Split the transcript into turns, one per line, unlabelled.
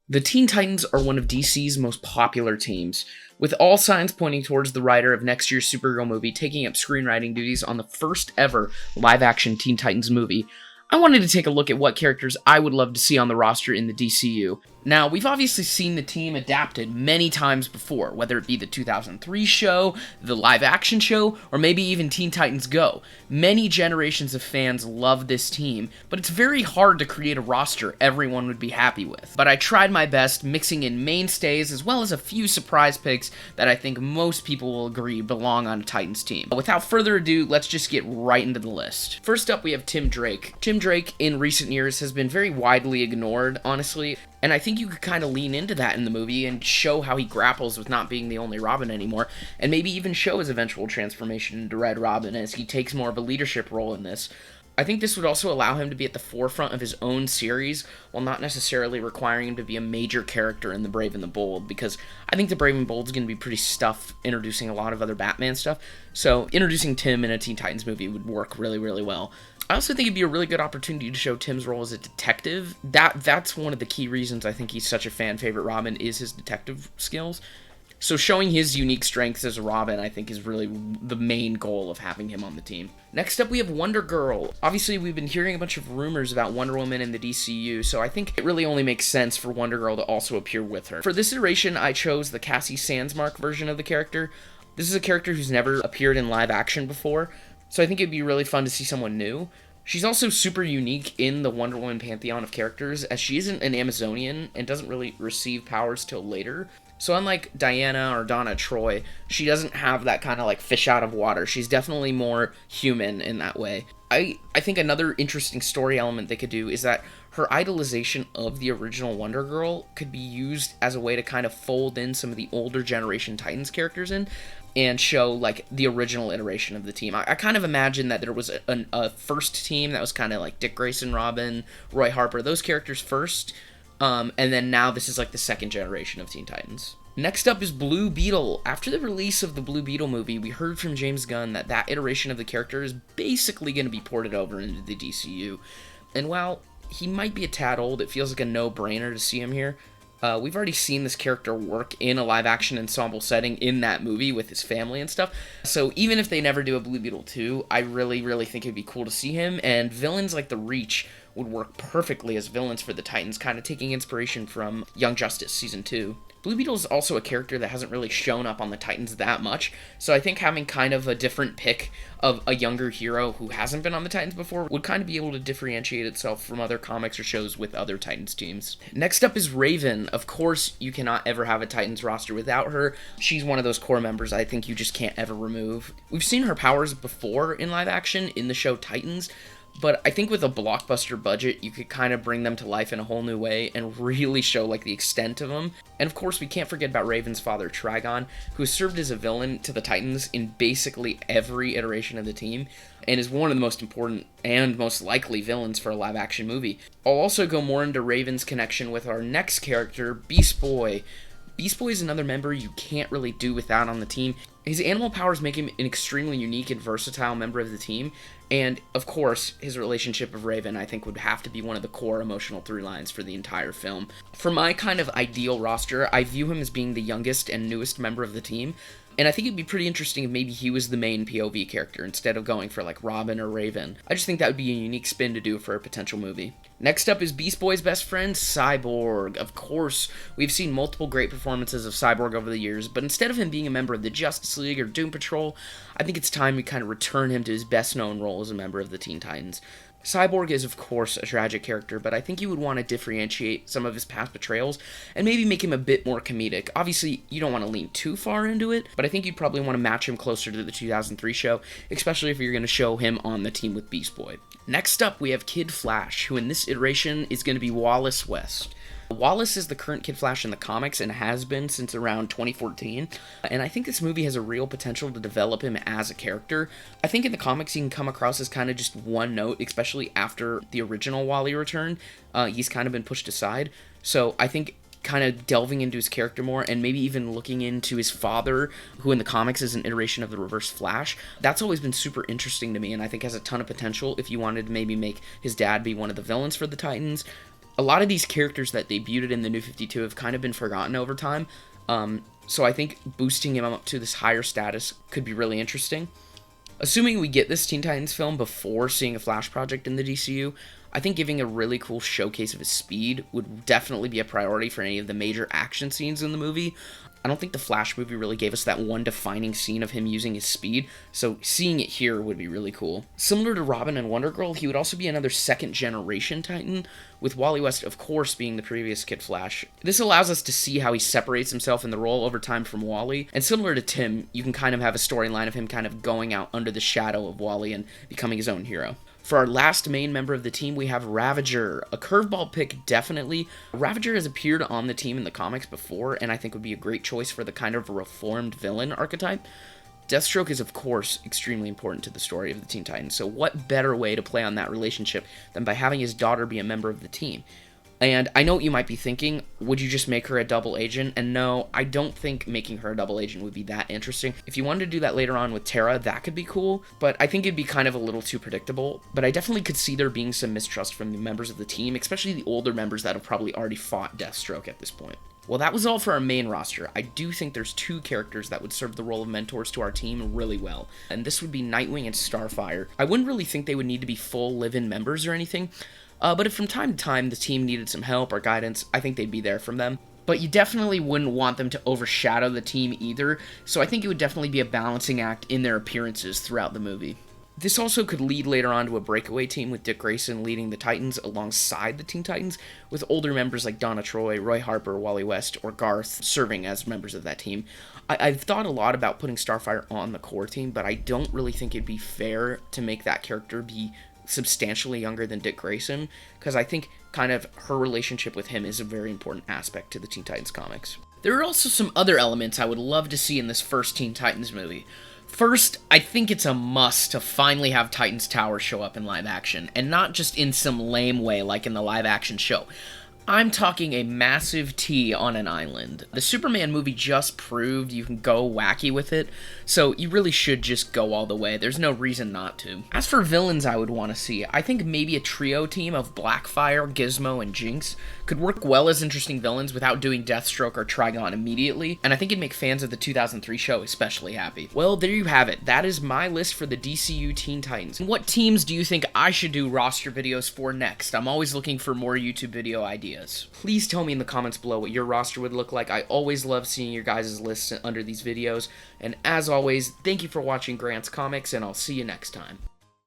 The Teen Titans are one of DC's most popular teams, with all signs pointing towards the writer of next year's Supergirl movie taking up screenwriting duties on the first ever live-action Teen Titans movie. I wanted to take a look at what characters I would love to see on the roster in the DCU. Now, we've obviously seen the team adapted many times before, whether it be the 2003 show, the live-action show, or maybe even Teen Titans Go. Many generations of fans love this team, but it's very hard to create a roster everyone would be happy with. But I tried my best, mixing in mainstays as well as a few surprise picks that I think most people will agree belong on a Titans team. Without further ado, let's just get right into the list. First up, we have Tim Drake. Tim Drake, in recent years, has been very widely ignored, honestly. And I think you could kind of lean into that in the movie and show how he grapples with not being the only Robin anymore, and maybe even show his eventual transformation into Red Robin as he takes more of a leadership role in this. I think this would also allow him to be at the forefront of his own series, while not necessarily requiring him to be a major character in The Brave and the Bold, because I think The Brave and Bold is going to be pretty stuffed, introducing a lot of other Batman stuff, so introducing Tim in a Teen Titans movie would work really, really well. I also think it'd be a really good opportunity to show Tim's role as a detective. That's one of the key reasons I think he's such a fan favorite Robin, is his detective skills. So showing his unique strengths as a Robin, I think, is really the main goal of having him on the team. Next up, we have Wonder Girl. Obviously, we've been hearing a bunch of rumors about Wonder Woman in the DCU, so I think it really only makes sense for Wonder Girl to also appear with her. For this iteration, I chose the Cassie Sandsmark version of the character. This is a character who's never appeared in live action before, so I think it'd be really fun to see someone new. She's also super unique in the Wonder Woman pantheon of characters, as she isn't an Amazonian and doesn't really receive powers till later. So unlike Diana or Donna Troy, she doesn't have that kind of like fish out of water. She's definitely more human in that way. I think another interesting story element they could do is that her idolization of the original Wonder Girl could be used as a way to kind of fold in some of the older generation Titans characters in, and show, like, the original iteration of the team. I kind of imagine that there was a first team that was kind of like Dick Grayson, Robin, Roy Harper, those characters first, and then now this is like the second generation of Teen Titans. Next up is Blue Beetle. After the release of the Blue Beetle movie, we heard from James Gunn that iteration of the character is basically going to be ported over into the DCU. And while he might be a tad old, it feels like a no-brainer to see him here. We've already seen this character work in a live-action ensemble setting in that movie with his family and stuff. So even if they never do a Blue Beetle 2, I really, really think it'd be cool to see him. And villains like the Reach would work perfectly as villains for the Titans, kind of taking inspiration from Young Justice Season 2. Blue Beetle is also a character that hasn't really shown up on the Titans that much, so I think having kind of a different pick of a younger hero who hasn't been on the Titans before would kind of be able to differentiate itself from other comics or shows with other Titans teams. Next up is Raven. Of course, you cannot ever have a Titans roster without her. She's one of those core members I think you just can't ever remove. We've seen her powers before in live action in the show Titans, but I think with a blockbuster budget, you could kind of bring them to life in a whole new way and really show like the extent of them. And of course, we can't forget about Raven's father, Trigon, who has served as a villain to the Titans in basically every iteration of the team, and is one of the most important and most likely villains for a live-action movie. I'll also go more into Raven's connection with our next character, Beast Boy. Beast Boy is another member you can't really do without on the team. His animal powers make him an extremely unique and versatile member of the team, and of course, his relationship with Raven I think would have to be one of the core emotional through lines for the entire film. For my kind of ideal roster, I view him as being the youngest and newest member of the team, and I think it'd be pretty interesting if maybe he was the main POV character instead of going for like Robin or Raven. I just think that would be a unique spin to do for a potential movie. Next up is Beast Boy's best friend, Cyborg. Of course, we've seen multiple great performances of Cyborg over the years, but instead of him being a member of the Justice League or Doom Patrol, I think it's time we kind of return him to his best known role as a member of the Teen Titans. Cyborg is, of course, a tragic character, but I think you would want to differentiate some of his past betrayals and maybe make him a bit more comedic. Obviously, you don't want to lean too far into it, but I think you'd probably want to match him closer to the 2003 show, especially if you're going to show him on the team with Beast Boy. Next up, we have Kid Flash, who in this iteration is going to be Wallace West. Wallace is the current Kid Flash in the comics and has been since around 2014, and I think this movie has a real potential to develop him as a character. I think in the comics he can come across as kind of just one note, especially after the original Wally return. He's kind of been pushed aside, so I think kind of delving into his character more and maybe even looking into his father, who in the comics is an iteration of the Reverse Flash, that's always been super interesting to me and I think has a ton of potential if you wanted to maybe make his dad be one of the villains for the Titans. A lot of these characters that debuted in the New 52 have kind of been forgotten over time, so I think boosting him up to this higher status could be really interesting. Assuming we get this Teen Titans film before seeing a Flash project in the DCU, I think giving a really cool showcase of his speed would definitely be a priority for any of the major action scenes in the movie. I don't think the Flash movie really gave us that one defining scene of him using his speed, so seeing it here would be really cool. Similar to Robin and Wonder Girl, he would also be another second-generation Titan, with Wally West, of course, being the previous Kid Flash. This allows us to see how he separates himself in the role over time from Wally, and similar to Tim, you can kind of have a storyline of him kind of going out under the shadow of Wally and becoming his own hero. For our last main member of the team, we have Ravager. A curveball pick, definitely. Ravager has appeared on the team in the comics before, and I think would be a great choice for the kind of reformed villain archetype. Deathstroke is, of course, extremely important to the story of the Teen Titans, so what better way to play on that relationship than by having his daughter be a member of the team? And I know what you might be thinking, would you just make her a double agent? And no, I don't think making her a double agent would be that interesting. If you wanted to do that later on with Tara, that could be cool, but I think it'd be kind of a little too predictable. But I definitely could see there being some mistrust from the members of the team, especially the older members that have probably already fought Deathstroke at this point. Well, that was all for our main roster. I do think there's two characters that would serve the role of mentors to our team really well, and this would be Nightwing and Starfire. I wouldn't really think they would need to be full live-in members or anything, but if from time to time the team needed some help or guidance, I think they'd be there from them. But you definitely wouldn't want them to overshadow the team either, so I think it would definitely be a balancing act in their appearances throughout the movie. This also could lead later on to a breakaway team with Dick Grayson leading the Titans alongside the Teen Titans, with older members like Donna Troy, Roy Harper, Wally West, or Garth serving as members of that team. I've thought a lot about putting Starfire on the core team, but I don't really think it'd be fair to make that character be substantially younger than Dick Grayson, because I think kind of her relationship with him is a very important aspect to the Teen Titans comics. There are also some other elements I would love to see in this first Teen Titans movie. First, I think it's a must to finally have Titans Tower show up in live action, and not just in some lame way like in the live action show. I'm talking a massive T on an island. The Superman movie just proved you can go wacky with it, so you really should just go all the way. There's no reason not to. As for villains I would want to see, I think maybe a trio team of Blackfire, Gizmo, and Jinx could work well as interesting villains without doing Deathstroke or Trigon immediately, and I think it'd make fans of the 2003 show especially happy. Well, there you have it. That is my list for the DCU Teen Titans. And what teams do you think I should do roster videos for next? I'm always looking for more YouTube video ideas. Please tell me in the comments below what your roster would look like. I always love seeing your guys' lists under these videos. And as always, thank you for watching Grant's Comics, and I'll see you next time.